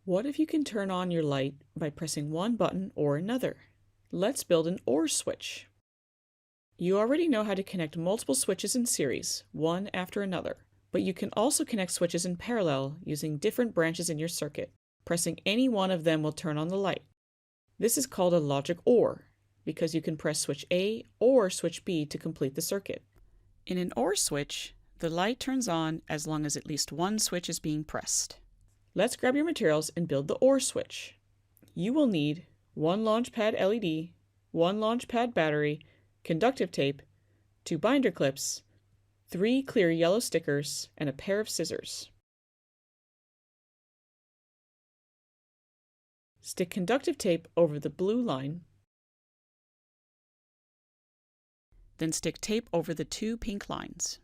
What if you can turn on your light by pressing one button or another? Let's build an OR switch. You already know how to connect multiple switches in series, one after another, but you can also connect switches in parallel using different branches in your circuit. Pressing any one of them will turn on the light. This is called a logic OR, because you can press switch A or switch B to complete the circuit. In an OR switch, the light turns on as long as at least one switch is being pressed. Let's grab your materials and build the OR switch. You will need one Launchpad LED, one Launchpad battery, conductive tape, 2 binder clips, 3 clear yellow stickers, and a pair of scissors. Stick conductive tape over the blue line, then stick tape over the 2 pink lines.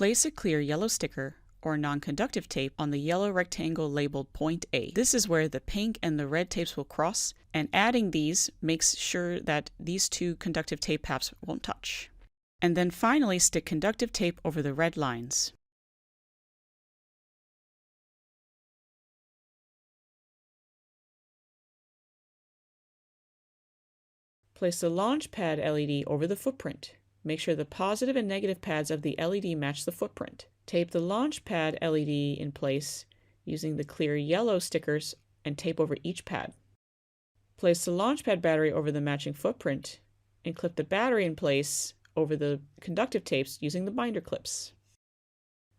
Place a clear yellow sticker or non-conductive tape on the yellow rectangle labeled point A. This is where the pink and the red tapes will cross, and adding these makes sure that these 2 conductive tape pads won't touch. And then finally stick conductive tape over the red lines. Place the Launchpad LED over the footprint. Make sure the positive and negative pads of the LED match the footprint. Tape the Launchpad LED in place using the clear yellow stickers and tape over each pad. Place the Launchpad battery over the matching footprint and clip the battery in place over the conductive tapes using the binder clips.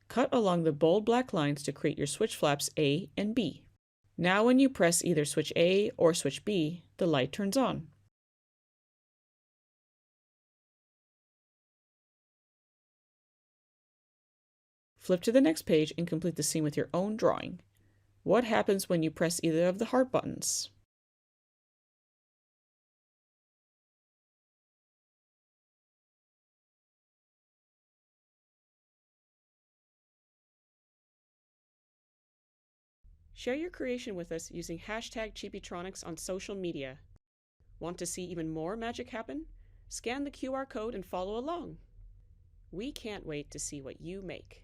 Cut along the bold black lines to create your switch flaps A and B. Now when you press either switch A or switch B, the light turns on. Flip to the next page and complete the scene with your own drawing. What happens when you press either of the heart buttons? Share your creation with us using hashtag Chibitronics on social media. Want to see even more magic happen? Scan the QR code and follow along. We can't wait to see what you make.